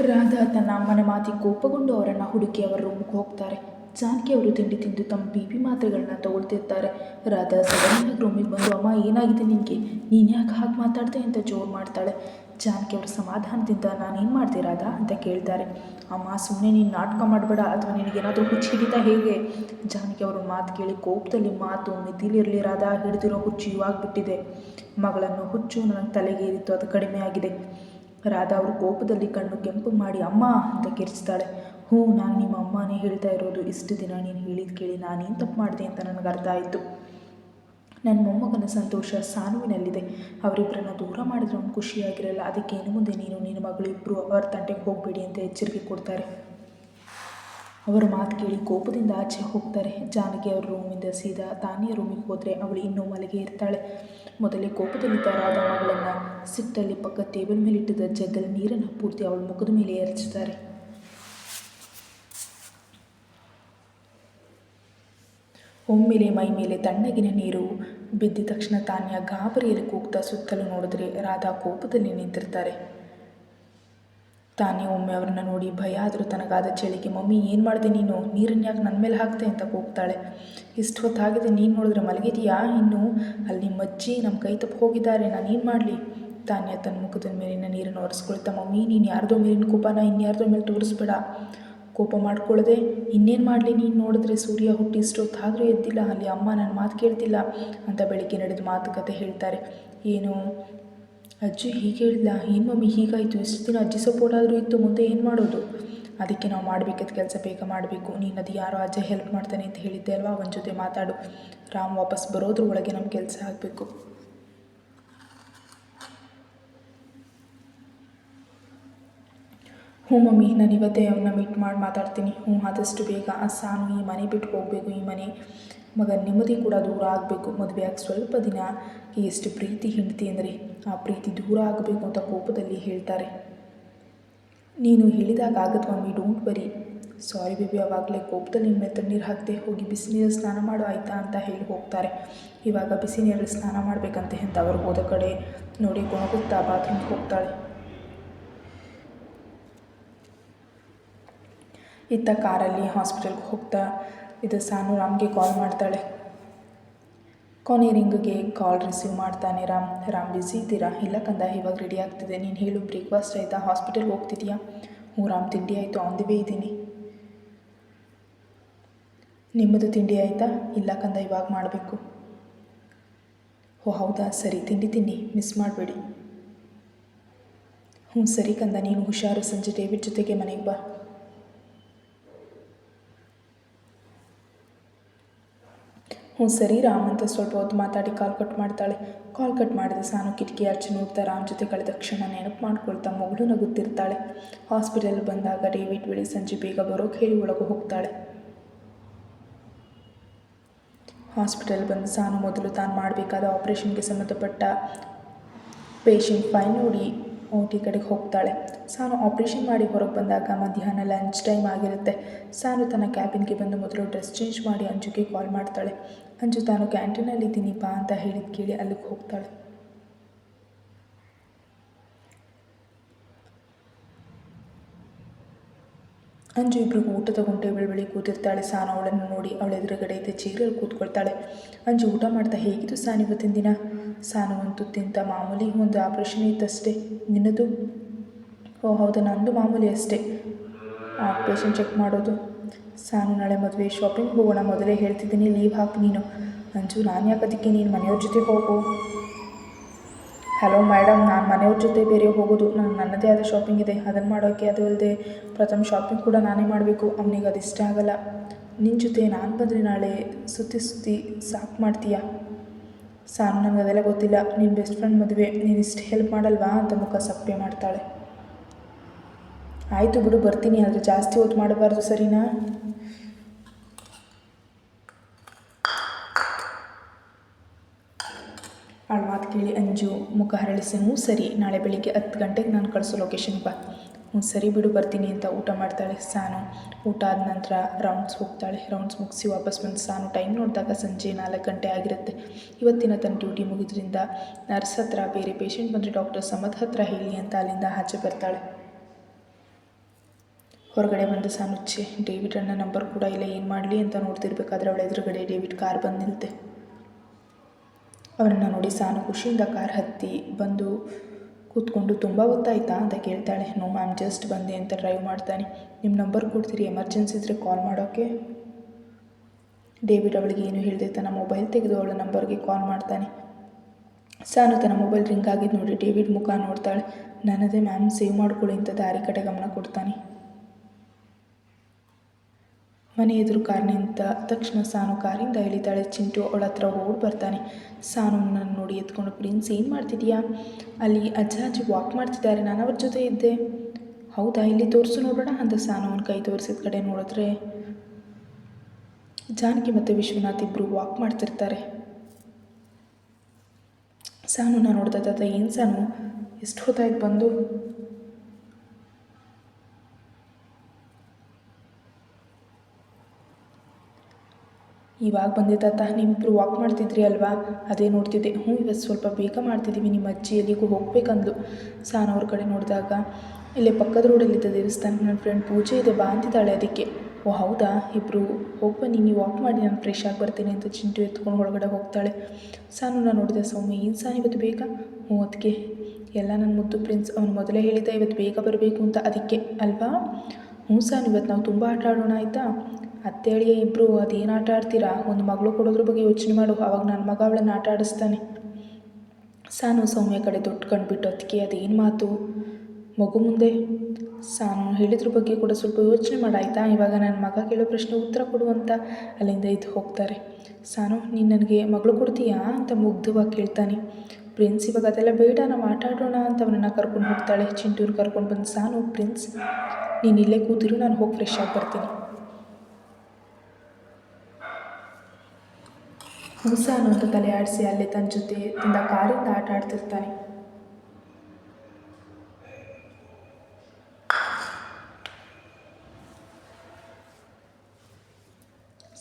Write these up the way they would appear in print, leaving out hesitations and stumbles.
ರಾಧಾ ತನ್ನ ಅಮ್ಮನ ಮಾತಿಗೆ ಕೋಪಗೊಂಡು ಅವರನ್ನು ಹುಡುಕಿ ಅವರ ರೂಮ್ಗೆ ಹೋಗ್ತಾರೆ. ಜಾನಕಿ ಅವರು ತಿಂಡಿ ತಿಂದು ತಮ್ಮ ಬಿ.ಪಿ ಮಾತ್ರೆಗಳನ್ನ ತಗೊಳ್ತಿರ್ತಾರೆ. ರಾಧಾ ಸಡನ್ನಾಗಿ ರೂಮಿಗೆ ಬಂದು, ಅಮ್ಮ ಏನಾಗಿದೆ ನಿನಗೆ, ನೀನು ಯಾಕೆ ಹಾಗೆ ಮಾತಾಡ್ದೆ ಅಂತ ಜೋರು ಮಾಡ್ತಾಳೆ. ಜಾನಕಿ ಅವರು ಸಮಾಧಾನದಿಂದ, ನಾನೇನು ಮಾಡ್ದೆ ರಾಧಾ ಅಂತ ಕೇಳ್ತಾರೆ. ಅಮ್ಮ ಸುಮ್ಮನೆ ನೀನು ನಾಟಕ ಮಾಡಬೇಡ, ಅಥವಾ ನಿನಗೇನಾದರೂ ಹುಚ್ಚು ಹಿಡಿತಾ ಹೇಗೆ. ಜಾನಕಿ ಅವರು ಮಾತು ಕೇಳಿ ಕೋಪದಲ್ಲಿ, ಮಾತು ಮಿತಿಲಿರಲಿ ರಾಧಾ, ಹಿಡಿದಿರೋ ಹುಚ್ಚು ಇವಾಗ ಬಿಟ್ಟಿದೆ. ಮಗಳನ್ನು ಹುಚ್ಚು ನನಗೆ ತಲೆಗೆ ಏರಿತ್ತು, ಅದು ಕಡಿಮೆ ಆಗಿದೆ. ರಾಧಾ ಅವರು ಕೋಪದಲ್ಲಿ ಕಣ್ಣು ಕೆಂಪು ಮಾಡಿ ಅಮ್ಮ ಅಂತ ಕಿರ್ಚ್ತಾಳೆ. ನಾನು ನಿಮ್ಮ ಅಮ್ಮನೇ ಹೇಳ್ತಾ ಇರೋದು. ಇಷ್ಟು ದಿನ ನೀನು ಹೇಳಿದ ಕೇಳಿ ನಾನೇನು ತಪ್ಪು ಮಾಡಿದೆ ಅಂತ ನನಗೆ ಅರ್ಥ ಆಯಿತು. ನನ್ನ ಮೊಮ್ಮಗನ ಸಂತೋಷ ಸಾನುವಿನಲ್ಲಿದೆ. ಅವರಿಬ್ಬರನ್ನ ದೂರ ಮಾಡಿದ್ರೆ ಅವ್ನು ಖುಷಿಯಾಗಿರಲ್ಲ. ಅದಕ್ಕೆ ಇನ್ನು ಮುಂದೆ ನೀನು ನಿನ್ನ ಮಗಳು ಇಬ್ಬರು ಅವರ ತಂಟೆಗೆ ಹೋಗಬೇಡಿ ಅಂತ ಎಚ್ಚರಿಕೆ ಕೊಡ್ತಾರೆ. ಅವರ ಮಾತು ಕೇಳಿ ಕೋಪದಿಂದ ಆಚೆ ಹೋಗ್ತಾರೆ. ಜಾನಕಿ ಅವ್ರ ರೂಮಿಂದ ಸೀದಾ ತಾನಿಯ ರೂಮಿಗೆ ಹೋದರೆ ಅವಳು ಇನ್ನೂ ಮಲಗೆ ಇರ್ತಾಳೆ. ಮೊದಲೇ ಕೋಪದಲ್ಲಿದ್ದ ರಾಧಾ ಮಗಳನ್ನು ಸಿಟ್ಟಲ್ಲಿ ಪಕ್ಕ ಟೇಬಲ್ ಮೇಲೆ ಇಟ್ಟಿದ್ದ ಜಗ್ಗಲ್ಲಿ ನೀರನ್ನು ಪೂರ್ತಿ ಅವಳ ಮುಖದ ಮೇಲೆ ಎರಚ್ತಾರೆ. ಒಮ್ಮೆಲೆ ಮೈ ಮೇಲೆ ತಣ್ಣಗಿನ ನೀರು ಬಿದ್ದ ತಕ್ಷಣ ತಾನ್ಯ ಗಾಬರಿಯಲ್ಲಿ ಕೂಗ್ತಾ ಸುತ್ತಲೂ ನೋಡಿದ್ರೆ ರಾಧಾ ಕೋಪದಲ್ಲಿ ನಿಂತಿರ್ತಾರೆ. ತಾನೇ ಒಮ್ಮೆ ಅವ್ರನ್ನ ನೋಡಿ ಭಯ ಆದರೂ ತನಗಾದ ಚಳಿಗೆ, ಮಮ್ಮಿ ಏನು ಮಾಡಿದೆ ನೀನು, ನೀರನ್ನು ಯಾಕೆ ನನ್ನ ಮೇಲೆ ಹಾಕ್ತೆ ಅಂತ ಕೂಗ್ತಾಳೆ. ಇಷ್ಟು ಹೊತ್ತಾಗಿದೆ, ನೀನು ನೋಡಿದ್ರೆ ಮಲಗಿದೆಯಾ ಇನ್ನು, ಅಲ್ಲಿ ನಿಮ್ಮ ಅಜ್ಜಿ ನಮ್ಮ ಕೈ ತಪ್ಪು ಹೋಗಿದ್ದಾರೆ, ನಾನೇನು ಮಾಡಲಿ. ತಾನ್ಯ ತನ್ನ ಮುಖದ ಮೇಲಿನ ನೀರನ್ನು ಒರೆಸ್ಕೊಳ್ತಾ, ಮಮ್ಮಿ ನೀನು ಯಾರ್ದೋ ಮೇಲಿನ ಕೋಪನ ಇನ್ಯಾರ್ದೋ ಮೇಲೆ ತೋರಿಸ್ಬೇಡ, ಕೋಪ ಮಾಡ್ಕೊಳ್ಳದೆ ಇನ್ನೇನು ಮಾಡಲಿ, ನೀನು ನೋಡಿದ್ರೆ ಸೂರ್ಯ ಹುಟ್ಟಿ ಇಷ್ಟೊತ್ತಾದರೂ ಎದ್ದಿಲ್ಲ, ಅಲ್ಲಿ ಅಮ್ಮ ನನ್ನ ಮಾತು ಕೇಳ್ತಿಲ್ಲ ಅಂತ ಬೆಳಿಗ್ಗೆ ನಡೆದ ಮಾತುಕತೆ ಹೇಳ್ತಾರೆ. ಏನು ಅಜ್ಜಿ ಹೀಗೆ ಹೇಳಿಲ್ಲ, ಏನು ಮಮ್ಮಿ ಹೀಗಾಯಿತು, ಇಷ್ಟು ದಿನ ಅಜ್ಜಿ ಸಪೋರ್ಟ್ ಆದರೂ ಇತ್ತು, ಮುಂದೆ ಏನು ಮಾಡೋದು. ಅದಕ್ಕೆ ನಾವು ಮಾಡಬೇಕಿದ್ದ ಕೆಲಸ ಬೇಗ ಮಾಡಬೇಕು. ನೀನು ಅದು ಯಾರೋ ಅಜ್ಜ ಹೆಲ್ಪ್ ಮಾಡ್ತಾನೆ ಅಂತ ಹೇಳಿದ್ದೆ ಅಲ್ವಾ, ಅವನ ಜೊತೆ ಮಾತಾಡು. ರಾಮ್ ವಾಪಸ್ ಬರೋದ್ರ ಒಳಗೆ ನಮ್ಮ ಕೆಲಸ ಆಗಬೇಕು. ಮಮ್ಮಿ, ನಾನು ಇವತ್ತೇ ಅವನ್ನ ಮೀಟ್ ಮಾಡಿ ಮಾತಾಡ್ತೀನಿ. ಆದಷ್ಟು ಬೇಗ. ಆ ಸಾನು ಈ ಮನೆ ಬಿಟ್ಟು ಹೋಗಬೇಕು. ಈ ಮನೆ ಮಗನ ನೆಮ್ಮದಿ ಕೂಡ ದೂರ ಆಗಬೇಕು. ಮದುವೆಯಾಗಿ ಸ್ವಲ್ಪ ದಿನ ಎಷ್ಟು ಪ್ರೀತಿ ಹೆಂಡತಿ ಅಂದರೆ ಆ ಪ್ರೀತಿ ದೂರ ಆಗಬೇಕು ಅಂತ ಕೋಪದಲ್ಲಿ ಹೇಳ್ತಾರೆ. ನೀನು ಹೇಳಿದಾಗ ಆಗತ್ತೆ mummy, don't worry. Sorry baby, ಆವಾಗಲೇ ಕೋಪದಲ್ಲಿ ನಿಮ್ಮ ತಣ್ಣೀರು ಹಾಕದೆ ಹೋಗಿ ಬಿಸಿ ನೀರಲ್ಲಿ ಸ್ನಾನ ಮಾಡು ಆಯಿತಾ ಅಂತ ಹೇಳಿ ಹೋಗ್ತಾರೆ. ಇವಾಗ ಬಿಸಿ ನೀರಲ್ಲಿ ಸ್ನಾನ ಮಾಡಬೇಕಂತೆ ಅಂತ ಅವ್ರು ಹೋದ ಕಡೆ ನೋಡಿ ಗೊಣಗುತ್ತಾ ಬಾತ್ರೂಮ್ಗೆ ಹೋಗ್ತಾಳೆ. ಇತ್ತ ಕಾರಲ್ಲಿ ಹಾಸ್ಪಿಟಲ್ಗೆ ಹೋಗ್ತಾ ಇದು ಸಾನು ರಾಮ್ಗೆ ಕಾಲ್ ಮಾಡ್ತಾಳೆ. ಕೊನೆ ರಿಂಗ್ಗೆ ಕಾಲ್ ರಿಸೀವ್ ಮಾಡ್ತಾನೆ ರಾಮ್ ಬ್ಯುಸಿ ಇದ್ದೀರಾ? ಇಲ್ಲ ಕಂದ, ಇವಾಗ ರೆಡಿ ಆಗ್ತಿದೆ. ನೀನು ಹೇಳು, ಬ್ರೇಕ್ಫಾಸ್ಟ್ ಆಯಿತಾ? ಹಾಸ್ಪಿಟಲ್ಗೆ ಹೋಗ್ತಿದ್ಯಾ? ರಾಮ್, ತಿಂಡಿ ಆಯಿತು, ಆನ್ ದಿ ವೇ ಇದ್ದೀನಿ. ನಿಮ್ಮದು ತಿಂಡಿ ಆಯಿತಾ? ಇಲ್ಲ ಕಂದ, ಇವಾಗ ಮಾಡಬೇಕು. ಹೌದಾ, ಸರಿ, ತಿನ್ನಿ, ಮಿಸ್ ಮಾಡಬೇಡಿ. ಸರಿ ಕಂದ, ನೀನು ಹುಷಾರು. ಸಂಜೆ ಡೇವಿಡ್ ಜೊತೆಗೆ ಮನೆಗೆ ಬಾ. ಸರಿ ರಾಮ್ ಅಂತ ಸ್ವಲ್ಪ ಹೊತ್ತು ಮಾತಾಡಿ ಕಾಲ್ ಕಟ್ ಮಾಡ್ತಾಳೆ. ಕಾಲ್ ಕಟ್ ಮಾಡಿದ ಸಾನು ಕಿಟಕಿ ಆಚೆ ನೋಡ್ತಾ ರಾಮ್ ಜೊತೆ ಕಳೆದ ಕ್ಷಣ ನೆನಪು ಮಾಡ್ಕೊಳ್ತಾ ಮಗಳು ನಗುತ್ತಿರ್ತಾಳೆ. ಹಾಸ್ಪಿಟಲ್ ಬಂದಾಗ ಡೇವಿಡ್ ಬಳಿ ಸಂಜೆ ಬೇಗ ಬರೋಕೆ ಹೇಳಿ ಒಳಗೆ ಹೋಗ್ತಾಳೆ. ಹಾಸ್ಪಿಟಲ್ ಬಂದು ಸಾನು ಮೊದಲು ತಾನು ಮಾಡಬೇಕಾದ ಆಪರೇಷನ್ಗೆ ಸಂಬಂಧಪಟ್ಟ ಪೇಷಂಟ್ ಫೈಲ್ ನೋಡಿ OT ಕಡೆಗೆ ಹೋಗ್ತಾಳೆ. ಸಾನು ಆಪ್ರೇಷನ್ ಮಾಡಿ ಹೊರಗೆ ಬಂದಾಗ ಮಧ್ಯಾಹ್ನ ಲಂಚ್ ಟೈಮ್ ಆಗಿರುತ್ತೆ. ಸಾನು ತನ್ನ ಕ್ಯಾಬಿನ್ಗೆ ಬಂದು ಮೊದಲು ಡ್ರೆಸ್ ಚೇಂಜ್ ಮಾಡಿ ಅಂಜುಗೆ ಕಾಲ್ ಮಾಡ್ತಾಳೆ. ಅಂಜು ತಾನು ಕ್ಯಾಂಟೀನಲ್ಲಿ ಇದ್ದೀನಿ ಬಾ ಅಂತ ಹೇಳಿದ ಕೇಳಿ ಅಲ್ಲಿಗೆ ಹೋಗ್ತಾಳೆ. ಅಂಜು ಇಬ್ಬರಿಗೂ ಊಟ ತಗೊಂಡು ಟೇಬಲ್ ಬಳಿ ಕೂತಿರ್ತಾಳೆ. ಸಾನು ಅವಳನ್ನು ನೋಡಿ ಅವಳ ಎದುರುಗಡೆ ಇದ್ದ ಚೇರಲ್ಲಿ ಕೂತ್ಕೊಳ್ತಾಳೆ. ಅಂಜು ಊಟ ಮಾಡ್ತಾ, ಹೇಗಿತ್ತು ಸಾನು ಇವತ್ತಿನ ದಿನ? ಸಾನು ಒಂದು ತುತ್ತಿಂತ ಮಾಮೂಲಿ, ಒಂದು ಆಪ್ರೇಷನ್ ಇತ್ತಷ್ಟೇ. ನಿನ್ನದು? ಹೌದು, ನಂದು ಮಾಮೂಲಿ ಅಷ್ಟೇ. ಪೇಷಂಟ್ ಚೆಕ್ ಮಾಡೋದು. ಸಾನು, ನಾಳೆ ಮದುವೆ ಶಾಪಿಂಗ್ ಹೋಗೋಣ, ಮೊದಲೇ ಹೇಳ್ತಿದ್ದೀನಿ, ಲೀವ್ ಹಾಕಿ ನೀನು. ಅಂಜು, ನಾನು ಯಾಕದಕ್ಕೆ, ನೀನು ಮನೆಯವ್ರ ಜೊತೆ ಹೋಗು. ಹಲೋ ಮೇಡಮ್, ನಾನು ಮನೆಯವ್ರ ಜೊತೆ ಬೇರೆ ಹೋಗೋದು. ನನ್ನದೇ ಆದ ಶಾಪಿಂಗ್ ಇದೆ, ಅದನ್ನು ಮಾಡೋಕ್ಕೆ. ಅದು ಅಲ್ಲದೆ ಪ್ರಥಮ ಶಾಪಿಂಗ್ ಕೂಡ ನಾನೇ ಮಾಡಬೇಕು. ಅವನಿಗೆ ಅದು ಇಷ್ಟ ಆಗಲ್ಲ. ನಿನ್ನ ಜೊತೆ ನಾನು ಬಂದರೆ ನಾಳೆ ಸುತ್ತಿ ಸಾಕು ಮಾಡ್ತೀಯಾ? ಸಾನು, ನನಗೆ ಅದೆಲ್ಲ ಗೊತ್ತಿಲ್ಲ. ನಿನ್ನ ಬೆಸ್ಟ್ ಫ್ರೆಂಡ್ ಮದುವೆ, ನೀನು ಇಷ್ಟು ಹೆಲ್ಪ್ ಮಾಡಲ್ವಾ ಅಂತ ಮುಖ ಸಪ್ಪೆ ಮಾಡ್ತಾಳೆ. ಆಯಿತು ಬಿಡು, ಬರ್ತೀನಿ, ಆದರೆ ಜಾಸ್ತಿ ಹೊತ್ತು ಮಾಡಬಾರ್ದು, ಸರಿನಾ? ಅವಳ ಮಾತು ಕೇಳಿ ಅಂಜು ಮುಖ ಹರಳಿಸಿ, ಸರಿ, ನಾಳೆ ಬೆಳಿಗ್ಗೆ 10 ಗಂಟೆಗೆ ನಾನು ಕಳಿಸೋ ಲೊಕೇಶನ್ಗೆ ಬಾ. ಸರಿ ಬಿಡು, ಬರ್ತೀನಿ ಅಂತ ಊಟ ಮಾಡ್ತಾಳೆ. ಸಾನು ಊಟ ಆದ ನಂತರ ರೌಂಡ್ಸ್ ಹೋಗ್ತಾಳೆ. ರೌಂಡ್ಸ್ ಮುಗಿಸಿ ವಾಪಸ್ ಬಂದು ಸಾನು ಟೈಮ್ ನೋಡಿದಾಗ ಸಂಜೆ 4 ಗಂಟೆ ಆಗಿರುತ್ತೆ. ಇವತ್ತಿನ ತನ್ನ ಡ್ಯೂಟಿ ಮುಗಿದ್ರಿಂದ ನರ್ಸ್ ಹತ್ರ ಬೇರೆ ಪೇಷಂಟ್ ಬಂದರೆ ಡಾಕ್ಟರ್ ಸಮದ್ ಹತ್ರ ಹೇಳಿ ಅಂತ ಅಲ್ಲಿಂದ ಆಚೆ ಬರ್ತಾಳೆ. ಹೊರಗಡೆ ಬಂದು ಸಾನುಚ್ಚೆ ಡೇವಿಡ್ ಅಣ್ಣ ನಂಬರ್ ಕೂಡ ಇಲ್ಲ, ಏನು ಮಾಡಲಿ ಅಂತ ನೋಡ್ತಿರ್ಬೇಕಾದ್ರೆ ಅವಳ ಎದುರುಗಡೆ ಡೇವಿಡ್ ಕಾರ್ ಬಂದು ನಿಲ್ತೆ. ಅವರನ್ನು ನೋಡಿ ಸಾನು ಖುಷಿಯಿಂದ ಕಾರ್ ಹತ್ತಿ ಬಂದು ಕೂತ್ಕೊಂಡು ತುಂಬ ಗೊತ್ತಾಯ್ತಾ ಅಂತ ಕೇಳ್ತಾಳೆ. ನೋ ಮ್ಯಾಮ್, ಜಸ್ಟ್ ಬಂದೆ ಅಂತ ಡ್ರೈವ್ ಮಾಡ್ತಾನೆ. ನಿಮ್ಮ ನಂಬರ್ ಕೊಡ್ತೀರಿ, ಎಮರ್ಜೆನ್ಸಿ ಇದ್ದರೆ ಕಾಲ್ ಮಾಡೋಕ್ಕೆ. ಡೇವಿಡ್ ಅವಳಿಗೆ ಏನು ಹೇಳಿದೆ ತನ್ನ ಮೊಬೈಲ್ ತೆಗೆದು ಅವಳ ನಂಬರ್ಗೆ ಕಾಲ್ ಮಾಡ್ತಾನೆ. ಸಾನು ತನ್ನ ಮೊಬೈಲ್ ರಿಂಗ್ ಆಗಿದ್ದು ನೋಡಿ ಡೇವಿಡ್ ಮುಖ ನೋಡ್ತಾಳೆ. ನನ್ನದೇ ಮ್ಯಾಮ್, ಸೇವ್ ಮಾಡ್ಕೊಳ್ಳಿ ಅಂತ ದಾರಿ ಕಡೆ ಗಮನ ಕೊಡ್ತಾನೆ. ಮನೆ ಎದುರು ಕಾರ್ ನಿಂತ ತಕ್ಷಣ ಸಾನು ಕಾರಿಂದ ಇಳಿತಾಳೆ. ಚಿಂಟು ಅವಳ ಹತ್ರ ಓಡಿ ಬರ್ತಾನೆ. ಸಾನುನನ್ನು ನೋಡಿ ಎತ್ಕೊಂಡು, ಪ್ರಿನ್ಸ್ ಏನು ಮಾಡ್ತಿದೀಯಾ? ಅಲ್ಲಿ ಅಜ್ಜಿ ವಾಕ್ ಮಾಡ್ತಿದ್ದಾರೆ, ನಾನು ಅವ್ರ ಜೊತೆ ಇದ್ದೆ. ಹೌದಾ, ಇಲ್ಲಿ ತೋರಿಸು ನೋಡೋಣ ಅಂತ ಸಾನು ಅವನ ಕೈ ತೋರಿಸಿದ ಕಡೆ ನೋಡಿದ್ರೆ ಜಾನಕಿ ಮತ್ತು ವಿಶ್ವನಾಥ್ ಇಬ್ಬರು ವಾಕ್ ಮಾಡ್ತಿರ್ತಾರೆ. ಸಾನುನ ನೋಡ್ತಾ ತಾತ, ಏನು ಸಾನು ಎಷ್ಟು ಹೊತ್ತಾಯ್ತು ಬಂದು? ಇವಾಗ ಬಂದೆ ತಾತ, ನಿಮ್ಮಿಬ್ಬರು ವಾಕ್ ಮಾಡ್ತಿದ್ರಿ ಅಲ್ವಾ, ಅದೇ ನೋಡ್ತಿದ್ದೆ. ಇವತ್ತು ಸ್ವಲ್ಪ ಬೇಗ ಮಾಡ್ತಿದ್ದೀವಿ, ನಿಮ್ಮ ಅಜ್ಜಿ ಎಲ್ಲಿಗೂ ಹೋಗ್ಬೇಕಂದ್ಲು. ಸಾನು ಅವ್ರ ಕಡೆ ನೋಡಿದಾಗ, ಇಲ್ಲೇ ಪಕ್ಕದ ರೋಡಲ್ಲಿದ್ದ ದೇವಸ್ಥಾನ ನನ್ನ ಫ್ರೆಂಡ್ ಪೂಜೆ ಇದೆ ಬಾ ಅಂತಿದ್ದಾಳೆ, ಅದಕ್ಕೆ. ಓ ಹೌದಾ, ಇಬ್ಬರು ಹೋಗ್ಬನ್ನಿ, ನೀವು ವಾಕ್ ಮಾಡಿ, ನಾನು ಫ್ರೆಶ್ ಆಗಿ ಬರ್ತೀನಿ ಅಂತ ಚಿಂಟು ಎತ್ಕೊಂಡು ಒಳಗಡೆ ಹೋಗ್ತಾಳೆ. ಸಾನುನ ನೋಡಿದ ಸೌಮ್ಯ, ಏನು ಸಾನು ಇವತ್ತು ಬೇಗ? ಅದಕ್ಕೆ ಎಲ್ಲ ನನ್ನ ಮುದ್ದು ಪ್ರಿನ್ಸ್, ಅವನು ಮೊದಲೇ ಹೇಳಿದ್ದ ಇವತ್ತು ಬೇಗ ಬರಬೇಕು ಅಂತ, ಅದಕ್ಕೆ ಅಲ್ವಾ? ಸಾನು, ಇವತ್ತು ನಾವು ತುಂಬ ಆಟ ಆಡೋಣ ಆಯಿತಾ? ಅತ್ತೇಳಿಯ ಇಬ್ಬರು ಅದೇನು ಆಟ ಆಡ್ತೀರಾ? ಒಂದು ಮಗಳು ಕೊಡೋದ್ರ ಬಗ್ಗೆ ಯೋಚನೆ ಮಾಡು, ಆವಾಗ ನನ್ನ ಮಗ ಅವಳನ್ನು ಆಟ ಆಡಿಸ್ತಾನೆ. ಸಾನು ಸೌಮ್ಯ ಕಡೆ ದೊಡ್ಡ ಕಂಡುಬಿಟ್ಟು, ಅದಕ್ಕೆ ಅದೇನು ಮಾತು ಮಗು ಮುಂದೆ? ಸಾನು ಹೇಳಿದ್ರ ಬಗ್ಗೆ ಕೂಡ ಸ್ವಲ್ಪ ಯೋಚನೆ ಮಾಡಾಯ್ತಾ, ಇವಾಗ ನನ್ನ ಮಗ ಕೇಳೋ ಪ್ರಶ್ನೆ ಉತ್ತರ ಕೊಡುವಂತ ಅಲ್ಲಿಂದ ಇದು ಹೋಗ್ತಾರೆ. ಸಾನು, ನೀನು ನನಗೆ ಮಗಳು ಕೊಡ್ತೀಯಾ ಅಂತ ಮುಗ್ಧವಾಗಿ ಕೇಳ್ತಾನೆ. ಪ್ರಿನ್ಸ್, ಇವಾಗ ಅದೆಲ್ಲ ಬೇಡ, ನಾವು ಆಟ ಆಡೋಣ ಅಂತ ಅವನನ್ನು ಕರ್ಕೊಂಡು ಹೋಗ್ತಾಳೆ. ಚಿಂಟೂರು ಕರ್ಕೊಂಡು ಬಂದು, ಸಾನು ಪ್ರಿನ್ಸ್ ನೀನು ಇಲ್ಲೇ ಕೂತಿರು, ನಾನು ಹೋಗಿ ಫ್ರೆಶ್ ಆಗಿ ಬರ್ತೀನಿ. ಸಾನು ಅಂತ ತಲೆ ಆಡಿಸಿ ಅಲ್ಲೇ ತನ್ನ ಜೊತೆ ತಂದ ಕಾರಿಂದ ಆಟ ಆಡ್ತಿರ್ತಾನೆ.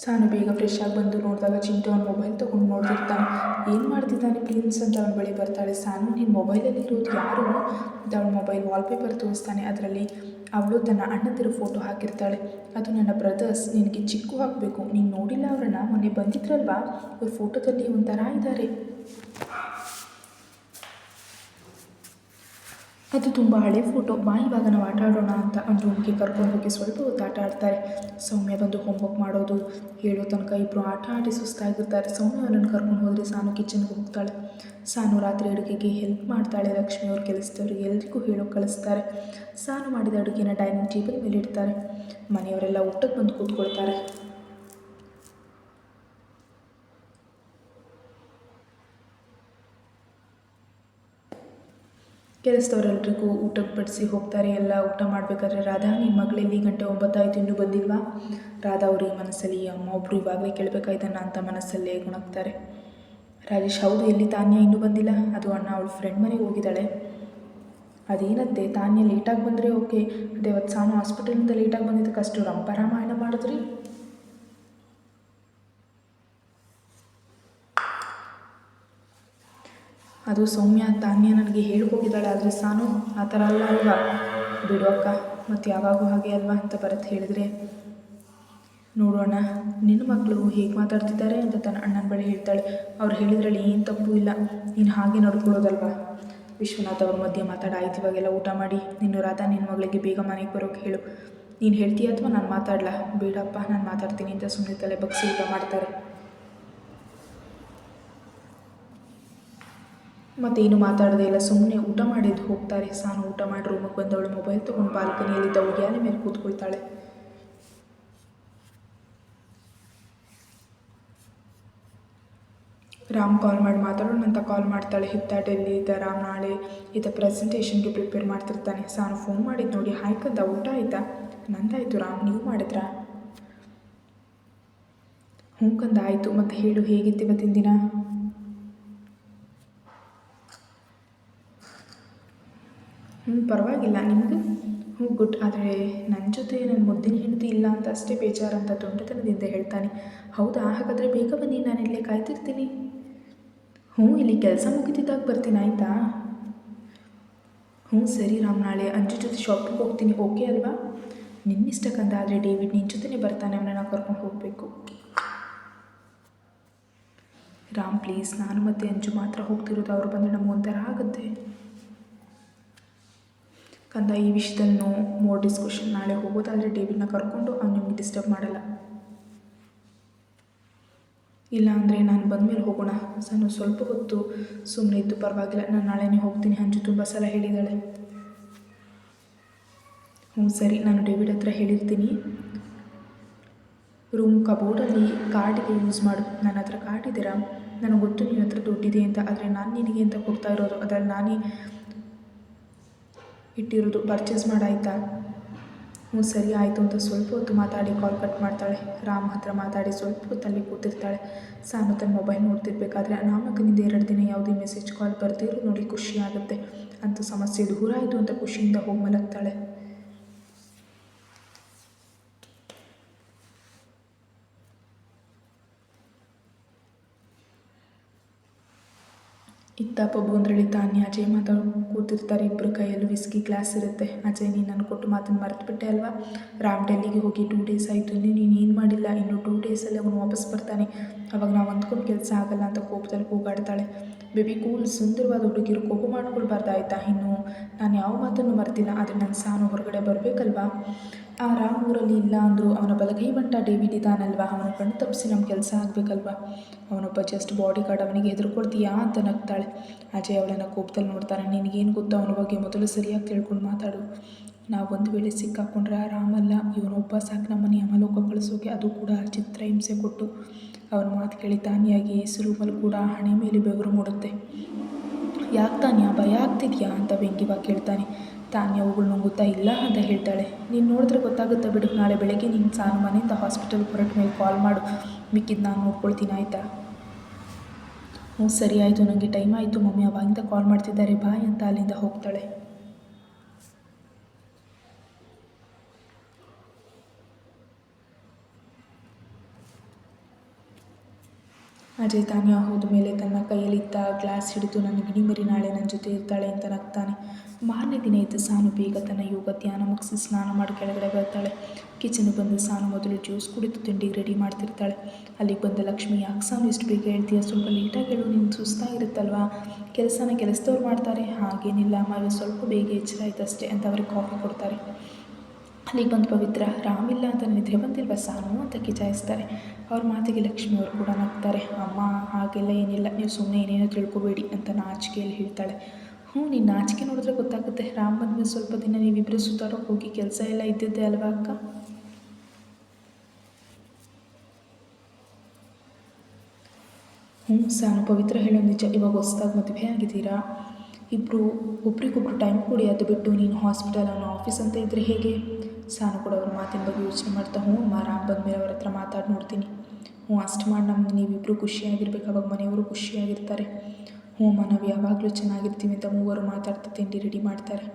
ಸಾನು ಬೇಗ ಫ್ರೆಶ್ ಆಗಿ ಬಂದು ನೋಡಿದಾಗ ಚಿಂಟು ಅವನ ಮೊಬೈಲ್ ತೊಗೊಂಡು ನೋಡ್ತಿರ್ತಾನೆ. ಏನು ಮಾಡ್ತಿದ್ದಾನೆ ಪ್ರಿನ್ಸ್ ಅಂತ ಅವನ ಬಳಿ ಬರ್ತಾಳೆ. ಸಾನು, ನಿನ್ನ ಮೊಬೈಲಲ್ಲಿ ಇರೋದು ಯಾರು ಅಂತ ಅವಳ ಮೊಬೈಲ್ ವಾಲ್ಪೇಪರ್ ತೋರಿಸ್ತಾನೆ. ಅದರಲ್ಲಿ ಅವಳು ತನ್ನ ಅಣ್ಣಂದಿರು ಫೋಟೋ ಹಾಕಿರ್ತಾಳೆ. ಅದು ನನ್ನ ಬ್ರದರ್ಸ್, ನಿನಗೆ ಚಿಕ್ಕು ಹಾಕಬೇಕು, ನೀನು ನೋಡಿಲ್ಲ ಅವರನ್ನು, ಮೊನ್ನೆ ಬಂದಿದ್ರಲ್ವಾ, ಇವ್ರ ಫೋಟೋದಲ್ಲಿ ಒಂಥರ ಇದ್ದಾರೆ, ಅದು ತುಂಬ ಹಳೆ ಫೋಟೋ, ಬಾ ಇವಾಗ ನಾವು ಆಟ ಆಡೋಣ ಅಂತ ಅವ್ನ ರೂಮ್ಗೆ ಕರ್ಕೊಂಡು ಹೋಗಿ ಸ್ವಲ್ಪ ಹೊತ್ತು ಆಟ ಆಡ್ತಾರೆ. ಸೌಮ್ಯ ಬಂದು ಹೋಮ್ವರ್ಕ್ ಮಾಡೋದು ಹೇಳೋ ತನಕ ಇಬ್ಬರು ಆಟ ಆಡಿ ಸುಸ್ತಾಗಿರ್ತಾರೆ. ಸೌಮ್ಯ ಅವನನ್ನು ಕರ್ಕೊಂಡು ಹೋದರೆ ಸಾನು ಕಿಚನ್ಗೆ ಹೋಗ್ತಾಳೆ. ಸಾನು ರಾತ್ರಿ ಅಡುಗೆಗೆ ಹೆಲ್ಪ್ ಮಾಡ್ತಾಳೆ. ಲಕ್ಷ್ಮಿ ಅವ್ರ ಕೆಲಸದವ್ರಿಗೆ ಎಲ್ರಿಗೂ ಹೇಳೋಕೆ ಕಳಿಸ್ತಾರೆ. ಸಾನು ಮಾಡಿದ ಅಡುಗೆನ ಡೈನಿಂಗ್ ಟೇಬಲ್ ಮೇಲೆ ಇಡ್ತಾರೆ. ಮನೆಯವರೆಲ್ಲ ಊಟಕ್ಕೆ ಬಂದು ಕೂತ್ಕೊಳ್ತಾರೆ. ಕೆಲಸದವರೆಲ್ಲರಿಗೂ ಊಟಕ್ಕೆ ಬಡಿಸಿ ಹೋಗ್ತಾರೆ. ಎಲ್ಲ ಊಟ ಮಾಡಬೇಕಾದ್ರೆ, ರಾಧಾ ನಿಮ್ಮ ಮಗಳಲ್ಲಿ ಗಂಟೆ 9 ಆಯಿತು ಇನ್ನೂ ಬಂದಿಲ್ವಾ? ರಾಧಾ ಅವರು ಈ ಮನಸ್ಸಲ್ಲಿ ಅಮ್ಮ ಒಬ್ಬರು ಇವಾಗಲೇ ಕೇಳಬೇಕಾಯ್ತಣ್ಣ ಅಂತ ಮನಸ್ಸಲ್ಲೇ ಗುಣಗ್ತಾರೆ. ರಾಜೇಶ್, ಹೌದು, ಎಲ್ಲಿ ತಾನ್ಯ ಇನ್ನೂ ಬಂದಿಲ್ಲ? ಅದು ಅಣ್ಣ ಅವಳ ಫ್ರೆಂಡ್ ಮನೆಗೆ ಹೋಗಿದ್ದಾಳೆ. ಅದೇನತ್ತೆ, ತಾನ್ಯ ಲೇಟಾಗಿ ಬಂದರೆ ಓಕೆ, ಅದೇ ಅವತ್ತು ಸಾನು ಹಾಸ್ಪಿಟಲಿಂದ ಲೇಟಾಗಿ ಬಂದಿದ್ದಕ್ಕೆ ಅಷ್ಟು ರಂಪರಾಮಾಯಣ ಮಾಡಿದ್ರಿ. ಅದು ಸೌಮ್ಯ, ತಾನ್ಯ ನನಗೆ ಹೇಳ್ಕೋಗಿದ್ದಾಳೆ, ಆದರೆ ಸಾನು ಆ ಥರ ಅಲ್ಲ ಅಲ್ವಾ? ಬಿಡು ಅಕ್ಕ, ಮತ್ತು ಯಾವಾಗೂ ಹಾಗೆ ಅಲ್ವಾ ಅಂತ ಭರತ್ ಹೇಳಿದರೆ, ನೋಡೋಣ ನಿನ್ನ ಮಕ್ಕಳು ಹೇಗೆ ಮಾತಾಡ್ತಿದ್ದಾರೆ ಅಂತ ತನ್ನ ಅಣ್ಣನ ಬಳಿ ಹೇಳ್ತಾಳೆ. ಅವ್ರು ಹೇಳಿದ್ರಲ್ಲಿ ಏನು ತಪ್ಪು ಇಲ್ಲ, ನೀನು ಹಾಗೆ ನಡ್ಕೊಳ್ಳೋದಲ್ವಾ? ವಿಶ್ವನಾಥ್ ಅವ್ರ ಮಧ್ಯೆ ಮಾತಾಡಾಯ್ತು, ಇವಾಗೆಲ್ಲ ಊಟ ಮಾಡಿ ನಿನ್ನ ರಾಧಾ ನಿನ್ನ ಮಗಳಿಗೆ ಬೇಗ ಮನೆಗೆ ಬರೋಕ್ಕೆ ಹೇಳು. ನೀನು ಹೇಳ್ತೀಯ ಅಥವಾ ನಾನು ಮಾತಾಡಲಾ? ಬೇಡಪ್ಪ, ನಾನು ಮಾತಾಡ್ತೀನಿ ಅಂತ ಸುಮ್ಮನೆ ತಲೆ ಬಗ್ಸಿ ಊಟ ಮಾಡ್ತಾರೆ. ಮತ್ತೇನು ಮಾತಾಡೋದೇ ಇಲ್ಲ, ಸುಮ್ಮನೆ ಊಟ ಮಾಡಿದ್ದು ಹೋಗ್ತಾರೆ. ಸಾನು ಊಟ ಮಾಡಿ ರೂಮಿಗೆ ಬಂದವಳು ಮೊಬೈಲ್ ತೊಗೊಂಡು ಬಾಲ್ಕನಿಯಲ್ಲಿದ್ದ ಉಯ್ಯಾಲೆ ಮೇಲೆ ಕೂತ್ಕೊಳ್ತಾಳೆ. ರಾಮ್ ಕಾಲ್ ಮಾಡಿ ಮಾತಾಡೋಣ ಅಂತ ಕಾಲ್ ಮಾಡ್ತಾಳೆ. ಹಿತ್ತ ಡೆಲ್ಲಿ ಇದ್ದ ರಾಮ್ ನಾಳೆ ಇದ್ದ ಪ್ರೆಸೆಂಟೇಷನ್ಗೆ ಪ್ರಿಪೇರ್ ಮಾಡ್ತಿರ್ತಾನೆ. ಸಾನು ಫೋನ್ ಮಾಡಿದ್ದು ನೋಡಿ, ಹಾಯ್ ಕಂದ, ಊಟ ಆಯಿತಾ? ನಂದಾಯಿತು ರಾಮ್, ನೀವು ಮಾಡಿದ್ರಾ? ಹ್ಞೂ ಕಂದ ಆಯಿತು. ಮತ್ತು ಹೇಳು, ಹೇಗಿತ್ತು ಇವತ್ತಿನ ದಿನ? ಪರವಾಗಿಲ್ಲ, ನಿಮ್ಮದು? ಗುಡ್. ಆದರೆ ನನ್ನ ಜೊತೆ ನನ್ನ ಮುದ್ದಿನ ಹೆಂಡತಿ ಇಲ್ಲ ಅಂತ ಅಷ್ಟೇ ಬೇಜಾರಂತ ತೊಂಟತನದಿಂದ ಹೇಳ್ತಾನೆ. ಹೌದಾ, ಹಾಗಾದರೆ ಬೇಗ ಬನ್ನಿ, ನಾನು ಇಲ್ಲೇ ಕಾಯ್ತಿರ್ತೀನಿ. ಇಲ್ಲಿ ಕೆಲಸ ಮುಗಿತಿದ್ದಾಗ ಬರ್ತೀನಿ, ಆಯಿತಾ? ಸರಿ ರಾಮ್, ನಾಳೆ ಅಂಜು ಜೊತೆ ಶಾಪಿಂಗ್ ಹೋಗ್ತೀನಿ, ಓಕೆ ಅಲ್ವಾ? ನಿನ್ನಿಷ್ಟಕ್ಕಂದ, ಆದರೆ ಡೇವಿಡ್ ನಿನ್ನ ಜೊತೆನೇ ಬರ್ತಾನೆ, ಅವನನ್ನು ಕರ್ಕೊಂಡು ಹೋಗಬೇಕು. ರಾಮ್ ಪ್ಲೀಸ್, ನಾನು ಮತ್ತು ಅಂಜು ಮಾತ್ರ ಹೋಗ್ತಿರೋದು, ಅವರು ಬಂದರೆ ನಮಗೊಂಥರ ಆಗುತ್ತೆ. ಕಂದ, ಈ ವಿಷಯದಲ್ಲಿ ಮೋರ್ ಡಿಸ್ಕಷನ್. ನಾಳೆ ಹೋಗೋದಾದರೆ ಡೇವಿಡ್ನ ಕರ್ಕೊಂಡು ಅವ್ನು ನಿಮಗೆ ಡಿಸ್ಟರ್ಬ್ ಮಾಡಲ್ಲ. ಇಲ್ಲ ಅಂದರೆ ನಾನು ಬಂದಮೇಲೆ ಹೋಗೋಣ. ನಾನು ಸ್ವಲ್ಪ ಹೊತ್ತು ಸುಮ್ಮನೆ ಇದ್ದು ಪರವಾಗಿಲ್ಲ, ನಾನು ನಾಳೆನೇ ಹೋಗ್ತೀನಿ. ಅಂಜು ತುಂಬ ಸಲ ಹೇಳಿದ್ದಾಳೆ. ಹ್ಞೂ ಸರಿ, ನಾನು ಡೇವಿಡ್ ಹತ್ರ ಹೇಳಿರ್ತೀನಿ. ರೂಮ್ ಕಬೋರ್ಡಲ್ಲಿ ಕಾರ್ಡಿಗೆ ಯೂಸ್ ಮಾಡು. ನನ್ನ ಹತ್ರ ಕಾರ್ಡ್ ಇದ್ದೀರಾ? ನನಗೆ ಗೊತ್ತು ನಿನ್ನ ಹತ್ರ ದುಡ್ಡಿದೆ ಅಂತ, ಆದರೆ ನಾನು ನಿನಗೆ ಅಂತ ಕೊಡ್ತಾ ಇರೋದು, ಅದರಲ್ಲಿ ನಾನೇ ಇಟ್ಟಿರೋದು. ಪರ್ಚೇಸ್ ಮಾಡಾಯ್ತಾ? ಹ್ಞೂ ಸರಿ ಆಯಿತು ಅಂತ ಸ್ವಲ್ಪ ಹೊತ್ತು ಮಾತಾಡಿ ಕಾಲ್ ಕಟ್ ಮಾಡ್ತಾಳೆ. ರಾಮ್ ಹತ್ರ ಮಾತಾಡಿ ಸ್ವಲ್ಪ ಹೊತ್ತಲ್ಲಿ ಕೂತಿರ್ತಾಳೆ. ಸಾನು ತನ್ನ ಮೊಬೈಲ್ ನೋಡ್ತಿರ್ಬೇಕಾದ್ರೆ ನಾಮಕನಿಂದ 2 ದಿನ ಯಾವುದೇ ಮೆಸೇಜ್ ಕಾಲ್ ಬರ್ತಿರೋದು ನೋಡಿ ಖುಷಿ ಆಗುತ್ತೆ. ಅಂಥ ಸಮಸ್ಯೆ ದೂರ ಆಯಿತು ಅಂತ ಖುಷಿಯಿಂದ ಹೋಗಿ ಮಲಗ್ತಾಳೆ. ಇತ್ತ ಪಬ್ಬು ಅಂದ್ರಲ್ಲಿ ತಾನ್ಯ ಅಜಯ್ ಮಾತಾಡಿ ಕೂತಿರ್ತಾರೆ. ಇಬ್ಬರು ಕೈಯಲ್ಲೂ ವಿಸ್ಕಿ ಗ್ಲಾಸ್ ಇರುತ್ತೆ. ಅಜಯ್, ನೀನು ನನ್ನ ಕೊಟ್ಟು ಮಾತನ್ನು ಮರೆತುಬಿಟ್ಟೆ ಅಲ್ವಾ? ರಾಮ್ ಡೆಲ್ಲಿಗೆ ಹೋಗಿ 2 ಡೇಸ್ ಆಯಿತು, ನೀನು ಏನು ಮಾಡಿಲ್ಲ. ಇನ್ನು 2 ಡೇಸಲ್ಲಿ ಅವನು ವಾಪಸ್ ಬರ್ತಾನೆ. ಅವಾಗ ನಾವು ಅಂದ್ಕೊಂಡು ಕೆಲಸ ಆಗಲ್ಲ ಅಂತ ಕೋಪದಲ್ಲಿ ಕೂಗಾಡ್ತಾಳೆ. ಬೇಬಿ ಕೂಲ್, ಸುಂದರವಾದ ಹುಡುಗಿರು ಕೋಪ ಮಾಡ್ಕೊಳ್ಬಾರ್ದಾಯ್ತಾ? ಇನ್ನು ನಾನು ಯಾವ ಮಾತನ್ನು ಮರ್ತಿಲ್ಲ, ಆದರೆ ನನ್ನ ಸಾನು ಹೊರಗಡೆ ಬರಬೇಕಲ್ವಾ? ಆ ರಾಮ್ ಊರಲ್ಲಿ ಇಲ್ಲ ಅಂದರು, ಅವನ ಬಲಗೈ ಬಂಟ ಡೇವಿಡ್ ಇದ್ದಾನಲ್ವಾ, ಅವನ ಕಣ್ಣು ತಪ್ಪಿಸಿ ನಮ್ಮ ಕೆಲಸ ಆಗಬೇಕಲ್ವಾ? ಅವನೊಬ್ಬ ಜಸ್ಟ್ ಬಾಡಿ ಗಾರ್ಡ್, ಅವನಿಗೆ ಹೆದರ್ಕೊಳ್ತೀಯಾ ಅಂತ ನಗ್ತಾಳೆ. ಅಜಯ್ ಅವಳನ್ನು ಕೋಪದಲ್ಲಿ ನೋಡ್ತಾನೆ. ನಿನಗೇನು ಗೊತ್ತೋ ಅವನ ಬಗ್ಗೆ ಮೊದಲು ಸರಿಯಾಗಿ ತಿಳ್ಕೊಂಡು ಮಾತಾಡು. ನಾವು ಒಂದು ವೇಳೆ ಸಿಕ್ಕಾಕೊಂಡ್ರೆ ಆ ರಾಮಲ್ಲ, ಇವನೊಬ್ಬ ಸಾಕು ನಮ್ಮನೆ ಯಮಲೋಕ ಕಳಿಸೋಕೆ, ಅದು ಕೂಡ ಚಿತ್ರಹಿಂಸೆ ಕೊಟ್ಟು. ಅವನ ಮಾತು ಕೇಳಿ ತಾನಿಯಾಗಿ ರೂಮಲ್ಲಿ ಕೂಡ ಹಣೆ ಮೇಲೆ ಬೆವರು ಮೂಡುತ್ತೆ. ಯಾಕೆ ತಾನ್ಯ, ಭಯ ಆಗ್ತಿದ್ಯಾ ಅಂತ ವ್ಯಂಗ್ಯವಾಗಿ ಕೇಳ್ತಾನೆ. ತಾನ್ಯ ಅವಳು ನುಂಗುತ್ತಾ ಇಲ್ಲ ಅಂತ ಹೇಳ್ತಾಳೆ. ನೀನು ನೋಡಿದ್ರೆ ಗೊತ್ತಾಗುತ್ತೆ ಬಿಡು. ನಾಳೆ ಬೆಳಗ್ಗೆ ನೀನು ಸಾನು ಮನೆಯಿಂದ ಹಾಸ್ಪಿಟಲ್ಗೆ ಹೊರಟ ಮೇಲೆ ಕಾಲ್ ಮಾಡು. ಮಿಕ್ಕಿದ್ದು ನಾನು ನೋಡ್ಕೊಳ್ತೀನಿ, ಆಯಿತಾ? ಹ್ಞೂ ಸರಿ ಆಯಿತು, ನನಗೆ ಟೈಮ್ ಆಯಿತು, ಮಮ್ಮಿ ಅವಾಗಿಂದ ಕಾಲ್ ಮಾಡ್ತಿದ್ದಾರೆ, ಬಾಯ್ ಅಂತ ಅಲ್ಲಿಂದ ಹೋಗ್ತಾಳೆ. ಅಜಯ್ ತಾನ್ಯ ಹೋದ ಮೇಲೆ ತನ್ನ ಕೈಯಲ್ಲಿದ್ದ ಗ್ಲಾಸ್ ಹಿಡಿದು, ನನ್ನ ಗಿಣಿಮರಿ ನಾಳೆ ನನ್ನ ಜೊತೆ ಇರ್ತಾಳೆ ಅಂತ ನಗ್ತಾನೆ. ಮಾರನೇ ದಿನ ಇದ್ದು ಸಾನು ಬೇಗ ತನ್ನ ಯೋಗ ಧ್ಯಾನ ಮುಗಿಸಿ ಸ್ನಾನ ಮಾಡಿ ಕೆಳಗಡೆ ಬರ್ತಾಳೆ. ಕಿಚನ್ಗೆ ಬಂದು ಸಾನು ಮೊದಲು ಜ್ಯೂಸ್ ಕುಡಿದು ತಿಂಡಿಗೆ ರೆಡಿ ಮಾಡ್ತಿರ್ತಾಳೆ. ಅಲ್ಲಿಗೆ ಬಂದ ಲಕ್ಷ್ಮಿ, ಯಾಕೆ ಸಾನು ಇಷ್ಟು ಬೇಗ ಹೇಳ್ತೀಯ? ಸ್ವಲ್ಪ ಲೇಟಾಗಿ ಹೇಳು, ನೀನು ಸುಸ್ತಾಗಿರುತ್ತಲ್ವಾ? ಕೆಲಸದವ್ರು ಮಾಡ್ತಾರೆ. ಹಾಗೇನಿಲ್ಲ ಅಮ್ಮ, ಇವಾಗ ಸ್ವಲ್ಪ ಬೇಗ ಎಚ್ಚರ ಆಯ್ತು ಅಷ್ಟೇ ಅಂತ ಅವ್ರಿಗೆ ಕಾಫಿ ಕೊಡ್ತಾರೆ. ಅಲ್ಲಿಗೆ ಬಂದು ಪವಿತ್ರ, ರಾಮಿಲ್ಲ ಅಂತ ನಿದ್ರೆ ಬಂದಿಲ್ವ ಸಾನು ಅಂತ ಕಿಚಾಯಿಸ್ತಾರೆ. ಅವ್ರ ಮಾತಿಗೆ ಲಕ್ಷ್ಮಿ ಅವರು ಕೂಡ ನಗ್ತಾರೆ. ಅಮ್ಮ ಹಾಗೆಲ್ಲ ಏನಿಲ್ಲ, ನೀವು ಸುಮ್ಮನೆ ಏನೇನೋ ತಿಳ್ಕೊಬೇಡಿ ಅಂತ ನಾಚಿಕೆಯಲ್ಲಿ ಹೇಳ್ತಾಳೆ. ಹ್ಞೂ, ನೀನು ನಾಚಿಕೆ ನೋಡಿದ್ರೆ ಗೊತ್ತಾಗುತ್ತೆ. ರಾಮ್ ಬಂದಮೇಲೆ ಸ್ವಲ್ಪ ದಿನ ನೀವಿಬ್ಬರು ಸುತ್ತಾಡೋಕೆ ಹೋಗಿ ಕೆಲಸ ಎಲ್ಲ ಇದ್ದಿದ್ದೆ ಅಲ್ವಾ ಅಕ್ಕ? ಹ್ಞೂ ಸಾನು, ಪವಿತ್ರ ಹೇಳೋ ನಿಜ. ಇವಾಗ ಹೊಸ್ದಾಗಿ ಮದುವೆ ಆಗಿದ್ದೀರಾ, ಇಬ್ಬರು ಒಬ್ರಿಗೊಬ್ರು ಟೈಮ್ ಕೊಡಿ. ಅದು ಬಿಟ್ಟು ನೀನು ಹಾಸ್ಪಿಟಲ್, ಅವನು ಆಫೀಸ್ ಅಂತ ಇದ್ದರೆ ಹೇಗೆ? ಸಾನು ಕೂಡ ಅವ್ರ ಮಾತಿನ ಬಗ್ಗೆ ಯೋಚನೆ ಮಾಡ್ತಾ, ಹ್ಞೂ ರಾಮ್ ಬಂದಮೇಲೆ ಅವ್ರ ಹತ್ರ ಮಾತಾಡಿ ನೋಡ್ತೀನಿ. ಹ್ಞೂ ಅಷ್ಟು ಮಾಡಿ ನಮ್ಗೆ ನೀವಿಬ್ಬರು ಖುಷಿಯಾಗಿರ್ಬೇಕು, ಅವಾಗ ಮನೆಯವರು ಖುಷಿಯಾಗಿರ್ತಾರೆ. ಹ್ಞೂ ಅಮ್ಮ, ನಾವು ಯಾವಾಗಲೂ ಚೆನ್ನಾಗಿರ್ತೀವಿ ಅಂತ ಮೂವರು ಮಾತಾಡ್ತಾ ತಿಂಡಿ ರೆಡಿ ಮಾಡ್ತಾರೆ.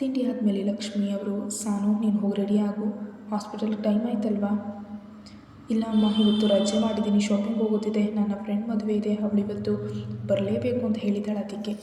ತಿಂಡಿ ಆದಮೇಲೆ ಲಕ್ಷ್ಮಿ ಅವರು, ಸಾನು ನೀನು ಹೋಗಿ ರೆಡಿ ಆಗು, ಹಾಸ್ಪಿಟಲ್ಗೆ ಟೈಮ್ ಆಯ್ತಲ್ವಾ? ಇಲ್ಲ ಅಮ್ಮ, ಇವತ್ತು ರಜೆ ಮಾಡಿದ್ದೀನಿ, ಶಾಪಿಂಗ್ ಹೋಗೋದಿದೆ, ನನ್ನ ಫ್ರೆಂಡ್ ಮದುವೆ ಇದೆ, ಅವಳು ಇವತ್ತು ಬರಲೇಬೇಕು ಅಂತ ಹೇಳಿದ್ದಾಳೆ. ಅದಕ್ಕೆ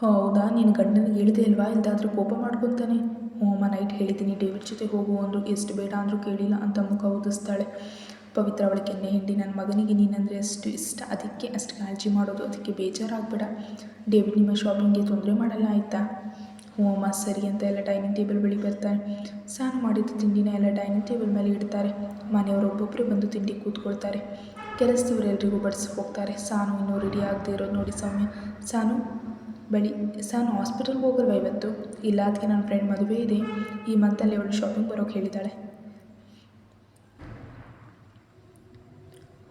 ಹೌದಾ, ನೀನು ಗಂಡನಿಗೆ ಹೇಳಿದೆ ಅಲ್ವಾ? ಇಲ್ದಾದರೂ ಕೋಪ ಮಾಡ್ಕೊತಾನೆ. ಹ್ಞೂ ಅಮ್ಮ, ನೈಟ್ ಹೇಳಿದ್ದೀನಿ ಡೇವಿಡ್ ಜೊತೆ ಹೋಗು ಅಂದರು, ಎಷ್ಟು ಬೇಡ ಅಂದರೂ ಕೇಳಿಲ್ಲ ಅಂತ ಮುಖ ಓದಿಸ್ತಾಳೆ. ಪವಿತ್ರ ಅವಳಿಗೆ ಎಣ್ಣೆ ಹಿಂಡಿ, ನನ್ನ ಮಗನಿಗೆ ನೀನಂದರೆ ಅಷ್ಟು ಇಷ್ಟ, ಅದಕ್ಕೆ ಅಷ್ಟು ಕಾಳಜಿ ಮಾಡೋದು, ಅದಕ್ಕೆ ಬೇಜಾರಾಗಬೇಡ. ಡೇವಿಡ್ ನಿಮ್ಮ ಶಾಪಿಂಗ್ಗೆ ತೊಂದರೆ ಮಾಡಲ್ಲ, ಆಯಿತಾ? ಹ್ಞೂ ಅಮ್ಮ ಸರಿ ಅಂತ ಎಲ್ಲ ಡೈನಿಂಗ್ ಟೇಬಲ್ ಬಳಿ ಬರ್ತಾರೆ. ಸಾನು ಮಾಡಿದ ತಿಂಡಿನ ಎಲ್ಲ ಡೈನಿಂಗ್ ಟೇಬಲ್ ಮೇಲೆ ಇಡ್ತಾರೆ. ಮನೆಯವರು ಒಬ್ಬೊಬ್ಬರೇ ಬಂದು ತಿಂಡಿ ಕೂತ್ಕೊಳ್ತಾರೆ. ಕೆಲಸದವರು ಎಲ್ರಿಗೂ ಬಡಿಸಿ ಹೋಗ್ತಾರೆ. ಸಾನು ಇನ್ನೂ ರೆಡಿ ಆಗದೆ ಇರೋದು ನೋಡಿ ಸೌಮ್ಯ, ಸಾನು ಹಾಸ್ಪಿಟಲ್ಗೆ ಹೋಗಲ್ವ ಇವತ್ತು? ಇಲ್ಲ, ಅದಕ್ಕೆ ನನ್ನ ಫ್ರೆಂಡ್ ಮದುವೆ ಇದೆ, ಈ ಮಂತಲ್ಲಿ ಅವಳು ಶಾಪಿಂಗ್ ಬರೋಕ್ಕೆ ಹೇಳಿದ್ದಾಳೆ.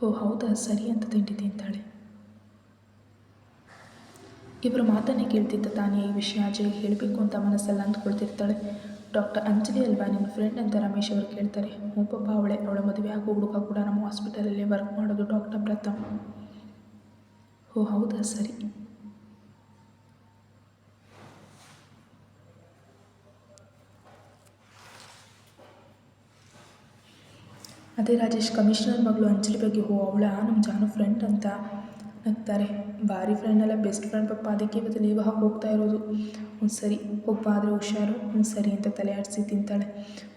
ಓ ಹೌದಾ, ಸರಿ ಅಂತ ತಿಂಡಿ ತಿಂತಾಳೆ. ಇವರು ಮಾತನ್ನೇ ಕೇಳ್ತಿದ್ದ ತಾನೇ ಈ ವಿಷಯ ಅಜಯ್ ಹೇಳಬೇಕು ಅಂತ ಮನಸ್ಸಲ್ಲಿ ಅಂದ್ಕೊಳ್ತಿರ್ತಾಳೆ. ಡಾಕ್ಟರ್ ಅಂಜಲಿ ಅಲ್ವಾ ನಿನ್ನ ಫ್ರೆಂಡ್ ಅಂತ ರಮೇಶ್ ಅವರು ಕೇಳ್ತಾರೆ. ಹ್ಞೂ ಪಾಪ, ಅವಳ ಮದುವೆ ಆಗೋ ಹುಡುಗ ಕೂಡ ನಮ್ಮ ಹಾಸ್ಪಿಟಲಲ್ಲೇ ವರ್ಕ್ ಮಾಡೋದು, ಡಾಕ್ಟರ್ ಪ್ರಥಮ್. ಓ ಹೌದಾ, ಸರಿ. ಅದೇ ರಾಜೇಶ್ ಕಮಿಷನರ್ ಮಗಳು ಅಂಜಲಿ ಬಗ್ಗೆ ಅವಳ ನಮ್ಮ ಜಾನು ಫ್ರೆಂಡ್ ಅಂತ ನಗ್ತಾರೆ. ಭಾರಿ ಫ್ರೆಂಡ್ ಅಲ್ಲ, ಬೆಸ್ಟ್ ಫ್ರೆಂಡ್ ಪಪ್ಪ, ಅದಕ್ಕೆ ಇವತ್ತು ಲೀವ್ ಹಾಕಿ ಹೋಗ್ತಾ ಇರೋದು. ಹ್ಞೂ ಸರಿ ಹೋಗ್ಬ, ಆದರೆ ಹುಷಾರು. ಹ್ಞೂ ಸರಿ ಅಂತ ತಲೆ ಆಡಿಸಿ ತಿಂತಾಳೆ.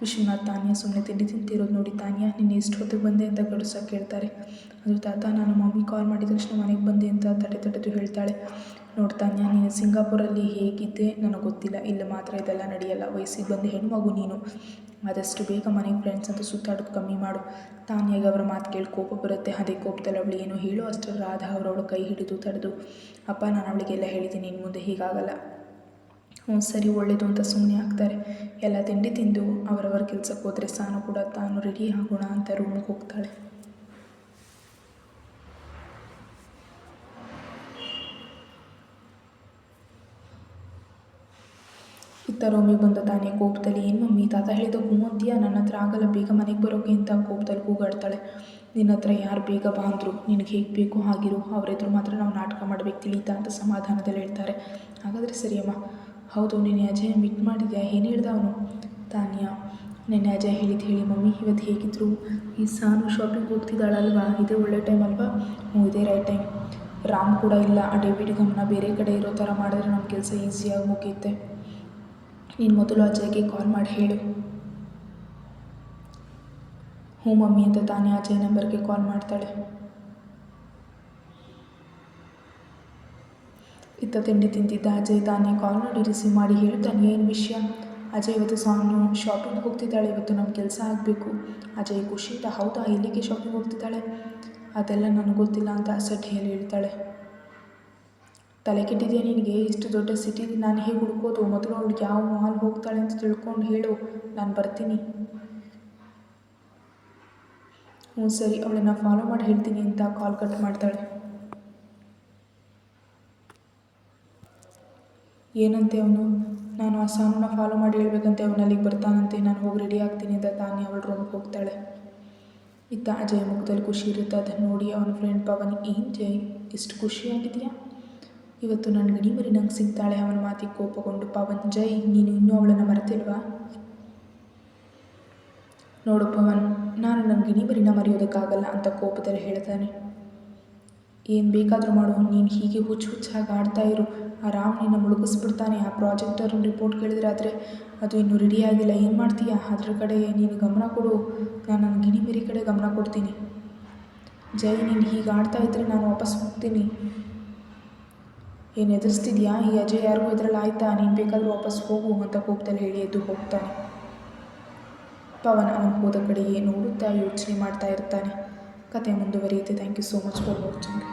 ವಿಶ್ವನಾಥ್ ತಾನ್ಯ ಸುಮ್ಮನೆ ತಿಂಡಿ ತಿಂತಿರೋದು ನೋಡಿ, ತಾನ್ಯ ನೀನು ಎಷ್ಟು ಹೊತ್ತಿಗೆ ಬಂದೆ ಅಂತ ಗಡುಸಾಗಿ ಕೇಳ್ತಾರೆ. ಅದು ತಾತ, ನಾನು ಮಮ್ಮಿ ಕಾಲ್ ಮಾಡಿದ ತಕ್ಷಣ ಮನೆಗೆ ಬಂದೆ ಅಂತ ತಡೆದು ಹೇಳ್ತಾಳೆ. ನೋಡಿ ತಾನ್ಯ, ನೀನು ಸಿಂಗಾಪುರಲ್ಲಿ ಹೇಗಿದ್ದೆ ನನಗೆ ಗೊತ್ತಿಲ್ಲ, ಇಲ್ಲಿ ಮಾತ್ರ ಇದೆಲ್ಲ ನಡೆಯಲ್ಲ. ವಯಸ್ಸಿಗೆ ಬಂದು ಹೆಣ್ಮಗು ನೀನು, ಆದಷ್ಟು ಬೇಗ ಮನೆಗೆ ಫ್ರೆಂಡ್ಸ್ ಅಂತ ಸುತ್ತಾಡೋದು ಕಮ್ಮಿ ಮಾಡು. ತಾನ್ಯಾಗೆ ಅವರ ಮಾತು ಕೇಳಿ ಕೋಪ ಬರುತ್ತೆ. ಅದೇ ಕೋಪದಲ್ಲಿ ಅವಳು ಏನೋ ಹೇಳೋ ಅಷ್ಟರ ರಾಧಾ ಅವರವಳ ಕೈ ಹಿಡಿದು ತಡೆದು, ಅಪ್ಪ ನಾನು ಅವಳಿಗೆಲ್ಲ ಹೇಳಿದ್ದೀನಿ, ಇನ್ನು ಮುಂದೆ ಹೀಗಾಗಲ್ಲ. ಹ್ಞೂ ಸರಿ ಒಳ್ಳೇದು ಅಂತ ಸುಮ್ಮನೆ ಆಗ್ತಾರೆ. ಎಲ್ಲ ತಿಂಡಿ ತಿಂದು ಅವರವರ ಕೆಲಸಕ್ಕೆ ಹೋದರೆ ಸಾನು ಕೂಡ ತಾನು ರೆಡಿ ಆಗೋಣ ಅಂತ ರೂಮಿಗೆ ಹೋಗ್ತಾಳೆ. ಇತ್ತ ರೂಮಿಗೆ ಬಂದ ತಾನೇ ಕೋಪದಲ್ಲಿ, ಏನು ಮಮ್ಮಿ ತಾತ ಹೇಳಿದ ಹ್ಞೂ ಅಂತೀಯಾ, ನನ್ನ ಹತ್ರ ಆಗಲ್ಲ, ಬೇಗ ಮನೆಗೆ ಬರೋಕೆ ಅಂತ ಕೋಪದಲ್ಲಿ ಕೂಗಾಡ್ತಾಳೆ. ನಿನ್ನ ಹತ್ರ ಯಾರು ಬೇಗ ಬಾ ಅಂದರು, ನಿನಗೆ ಹೇಗೆ ಬೇಕು ಹಾಗಿರು, ಅವರೆದ್ರು ಮಾತ್ರ ನಾವು ನಾಟಕ ಮಾಡಬೇಕು ತಿಳಿತಾ ಅಂತ ಸಮಾಧಾನದಲ್ಲಿ ಹೇಳ್ತಾರೆ. ಹಾಗಾದರೆ ಸರಿಯಮ್ಮ. ಹೌದು, ನಿನ್ನೆ ಅಜಯ್ ಮೀಟ್ ಮಾಡಿದ್ಯಾ, ಏನು ಹೇಳ್ದ ಅವನು? ತಾನ್ಯ, ನಿನ್ನೆ ಅಜಯ್ ಹೇಳಿ ಮಮ್ಮಿ, ಇವತ್ತು ಹೇಗಿದ್ರು ಈ ಸಾನು ಶಾಪಿಂಗ್ ಹೋಗ್ತಿದ್ದಾಳಲ್ವಾ, ಇದೇ ಒಳ್ಳೆ ಟೈಮ್ ಅಲ್ವಾ? ಹ್ಞೂ ಇದೇ ರೈಟ್ ಟೈಮ್. ರಾಮ್ ಕೂಡ ಇಲ್ಲ, ಆ ಡೇವಿಡ್ ಗಮನ ಬೇರೆ ಕಡೆ ಇರೋ ಥರ ಮಾಡಿದ್ರೆ ನಮ್ಮ ಕೆಲಸ ಈಸಿಯಾಗಿ ಮುಗಿಯುತ್ತೆ. ನೀನು ಮೊದಲು ಅಜಯ್ಗೆ ಕಾಲ್ ಮಾಡಿ ಹೇಳು. ಹ್ಞೂ ಮಮ್ಮಿ ಅಂತ ತಾನೇ ಅಜಯ್ ನಂಬರ್ಗೆ ಕಾಲ್ ಮಾಡ್ತಾಳೆ. ಇತ್ತ ತಿಂಡಿ ತಿಂತಿದ್ದ ಅಜಯ್ ತಾನೇ ಕಾಲ್ ಮಾಡಿ ರಿಸೀವ್ ಮಾಡಿ ಹೇಳ್ತಾನೆ, ಏನು ವಿಷಯ? ಅಜಯ್, ಇವತ್ತು ಸಾನು ಶಾಪಿಂಗ್ ಹೋಗ್ತಿದ್ದಾಳೆ, ಇವತ್ತು ನಮ್ಮ ಕೆಲಸ ಆಗಬೇಕು. ಅಜಯ್ ಖುಷಿಯಿಂದ, ಹೌದಾ, ಎಲ್ಲಿಗೆ ಶಾಪಿಂಗ್ ಹೋಗ್ತಿದ್ದಾಳೆ? ಅದೆಲ್ಲ ನನಗೆ ಗೊತ್ತಿಲ್ಲ ಅಂತ ಅಸಡ್ಡೆಯಲ್ಲಿ ಹೇಳ್ತಾಳೆ. ತಲೆ ಕೆಟ್ಟಿದೆಯಾ ನಿನಗೆ? ಇಷ್ಟು ದೊಡ್ಡ ಸಿಟಿಲಿ ನಾನು ಹೇಗೆ ಹುಡ್ಕೋದು? ಮೊದಲು ಅವಳಿಗೆ ಯಾವ ಮಾಲ್ ಹೋಗ್ತಾಳೆ ಅಂತ ತಿಳ್ಕೊಂಡು ಹೇಳು, ನಾನು ಬರ್ತೀನಿ. ಹ್ಞೂ ಸರಿ, ಅವಳನ್ನು ಫಾಲೋ ಮಾಡಿ ಹೇಳ್ತೀನಿ ಅಂತ ಕಾಲ್ ಕಟ್ ಮಾಡ್ತಾಳೆ. ಏನಂತೆ ಅವನು? ನಾನು ಆ ಸಾನನ್ನ ಫಾಲೋ ಮಾಡಿ ಹೇಳ್ಬೇಕಂತೆ, ಅವನು ಅಲ್ಲಿಗೆ ಬರ್ತಾನಂತೆ, ನಾನು ಹೋಗಿ ರೆಡಿ ಆಗ್ತೀನಿ ಅಂತ ತಾನೇ ಅವಳು ರೂಮ್ಗೆ ಹೋಗ್ತಾಳೆ. ಇತ್ತ ಅಜಯ್ ಮುಖದಲ್ಲಿ ಖುಷಿ ಇರುತ್ತೆ. ಅದನ್ನು ನೋಡಿ ಅವನ ಫ್ರೆಂಡ್ ಪವನ್, ಏನು ಜಯ್ ಇಷ್ಟು ಖುಷಿಯಾಗಿದೆಯಾ? ಇವತ್ತು ನನ್ನ ಗಿಣಿಮರಿ ನಂಗೆ ಸಿಗ್ತಾಳೆ. ಅವನ ಮಾತಿಗೆ ಕೋಪಗೊಂಡು ಪವನ್, ಜಯ್ ನೀನು ಇನ್ನೂ ಅವಳನ್ನು ಮರೆತಿಲ್ವಾ? ನೋಡು ಪವನ್, ನಾನು ನನ್ನ ಗಿಣಿಮರಿನ ಮರೆಯೋದಕ್ಕಾಗಲ್ಲ ಅಂತ ಕೋಪದಲ್ಲಿ ಹೇಳ್ತಾನೆ. ಏನು ಬೇಕಾದರೂ ಮಾಡು, ನೀನು ಹೀಗೆ ಹುಚ್ಚಾಗಿ ಆಡ್ತಾ ಇರು, ಆ ರಾಮ್ ನಿನ್ನ ಮುಳುಗಿಸ್ಬಿಡ್ತಾನೆ. ಆ ಪ್ರಾಜೆಕ್ಟರ್ ರಿಪೋರ್ಟ್ ಕೇಳಿದ್ರೆ ಆದರೆ ಅದು ಇನ್ನೂ ರೆಡಿಯಾಗಿಲ್ಲ, ಏನು ಮಾಡ್ತೀಯಾ? ಅದ್ರ ಕಡೆ ನೀನು ಗಮನ ಕೊಡು, ನಾನು ನನ್ನ ಗಿಣಿಮರಿ ಕಡೆ ಗಮನ ಕೊಡ್ತೀನಿ. ಜೈ, ನೀನು ಹೀಗೆ ಆಡ್ತಾ ಇದ್ದರೆ ನಾನು ವಾಪಸ್ ಹೋಗ್ತೀನಿ. ಏನು ಎದುರಿಸ್ತಿದ್ಯಾ? ಈ ಅಜಯ್ ಯಾರಿಗೂ ಇದರಲ್ಲಿ ಆಯ್ತಾ? ನೀನು ಬೇಕಾದರೂ ವಾಪಸ್ ಹೋಗು ಅಂತ ಕೋಪದಲ್ಲಿ ಹೇಳಿ ಎದ್ದು ಹೋಗ್ತಾನೆ. ಪವನ್ ಅವನು ಹೋದ ಕಡೆಯೇ ನೋಡುತ್ತಾ ಯೋಚನೆ ಮಾಡ್ತಾ ಇರ್ತಾನೆ. ಕತೆ ಮುಂದುವರಿಯುತ್ತೆ. Thank you so much for watching.